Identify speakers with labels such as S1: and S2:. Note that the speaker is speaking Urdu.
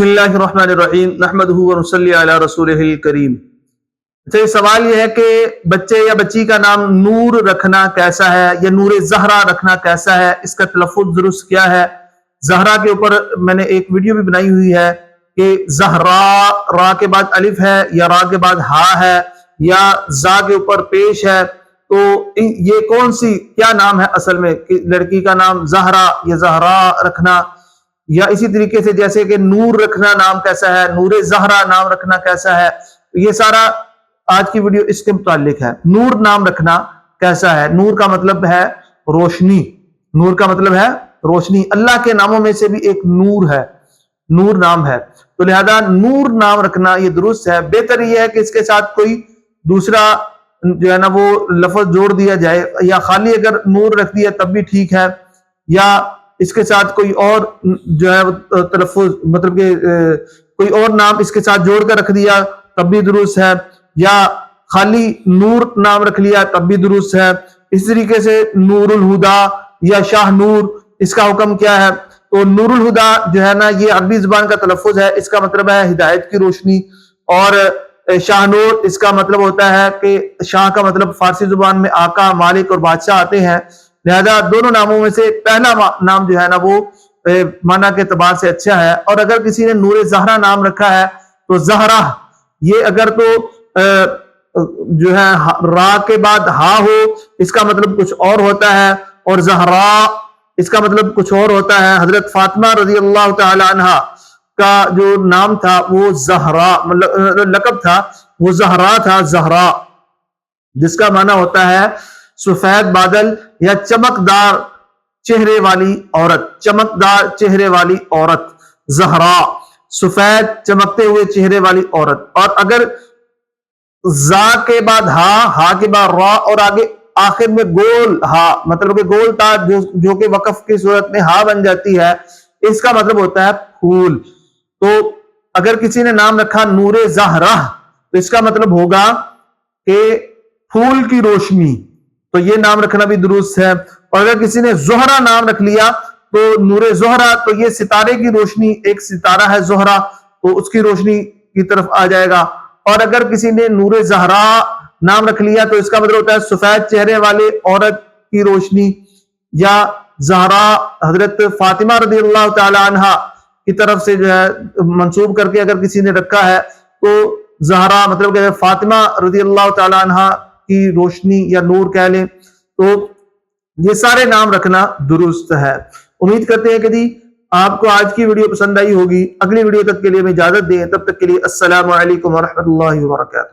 S1: بسم اللہ الرحمن الرحیم نحمدہ ونصلی علی رسولہ الکریم۔ اچھا، سوال یہ ہے کہ بچے یا بچی کا نام نور رکھنا کیسا ہے یا نور زہرا رکھنا کیسا ہے، اس کا تلفظ درست کیا ہے؟ زہرا کے اوپر میں نے ایک ویڈیو بھی بنائی ہوئی ہے کہ زہرا را کے بعد الف ہے یا را کے بعد ہا ہے یا زا کے اوپر پیش ہے، تو یہ کون سی کیا نام ہے اصل میں؟ کہ لڑکی کا نام زہرا یا زہرا رکھنا، یا اسی طریقے سے جیسے کہ نور رکھنا نام کیسا ہے، نور زہرا نام رکھنا کیسا ہے، یہ سارا آج کی ویڈیو اس کے متعلق ہے۔ نور نام رکھنا کیسا ہے؟ نور کا مطلب ہے روشنی، نور کا مطلب ہے روشنی، اللہ کے ناموں میں سے بھی ایک نور ہے، نور نام ہے، تو لہذا نور نام رکھنا یہ درست ہے۔ بہتر یہ ہے کہ اس کے ساتھ کوئی دوسرا جو ہے نا وہ لفظ جوڑ دیا جائے، یا خالی اگر نور رکھ دیا تب بھی ٹھیک ہے، یا اس کے ساتھ کوئی اور جو ہے تلفظ مطلب کہ کوئی اور نام اس کے ساتھ جوڑ کر رکھ دیا تب بھی درست ہے، یا خالی نور نام رکھ لیا تب بھی درست ہے۔ اس طریقے سے نور الہدا یا شاہ نور، اس کا حکم کیا ہے؟ تو نور الہدا جو ہے نا یہ عربی زبان کا تلفظ ہے، اس کا مطلب ہے ہدایت کی روشنی، اور شاہ نور اس کا مطلب ہوتا ہے کہ شاہ کا مطلب فارسی زبان میں آقا، مالک اور بادشاہ آتے ہیں، لہذا دونوں ناموں میں سے پہلا نام جو ہے نا وہ معنی کے اعتبار سے اچھا ہے۔ اور اگر کسی نے نور زہرا نام رکھا ہے تو زہرا، یہ اگر تو جو ہے را کے بعد ہا ہو، اس کا مطلب کچھ اور ہوتا ہے، اور زہرا اس کا مطلب کچھ اور ہوتا ہے۔ حضرت فاطمہ رضی اللہ تعالی عنہ کا جو نام تھا وہ زہرا، لقب تھا وہ زہرا تھا، زہرا جس کا معنی ہوتا ہے سفید بادل یا چمکدار چہرے والی عورت، چمکدار چہرے والی عورت، زہرا سفید چمکتے ہوئے چہرے والی عورت۔ اور اگر زا کے بعد ہا کے بعد را اور آگے آخر میں گول ہا، مطلب کہ گول تا جو کہ وقف کی صورت میں ہا بن جاتی ہے، اس کا مطلب ہوتا ہے پھول۔ تو اگر کسی نے نام رکھا نور زہرا تو اس کا مطلب ہوگا کہ پھول کی روشنی، تو یہ نام رکھنا بھی درست ہے۔ اور اگر کسی نے زہرا نام رکھ لیا تو نور زہرا، تو یہ ستارے کی روشنی، ایک ستارہ ہے زہرا، تو اس کی روشنی کی طرف آ جائے گا۔ اور اگر کسی نے نور زہرا نام رکھ لیا تو اس کا مطلب ہوتا ہے سفید چہرے والے عورت کی روشنی، یا زہرا حضرت فاطمہ رضی اللہ تعالی عنہ کی طرف سے جو ہے منسوب کر کے اگر کسی نے رکھا ہے تو زہرا مطلب کہ فاطمہ رضی اللہ تعالی عنہ کی روشنی یا نور کہہ لیں، تو یہ سارے نام رکھنا درست ہے۔ امید کرتے ہیں کہ آپ کو آج کی ویڈیو پسند آئی ہوگی۔ اگلی ویڈیو تک کے لیے میں اجازت دیں، تب تک کے لیے السلام علیکم ورحمۃ اللہ وبرکاتہ۔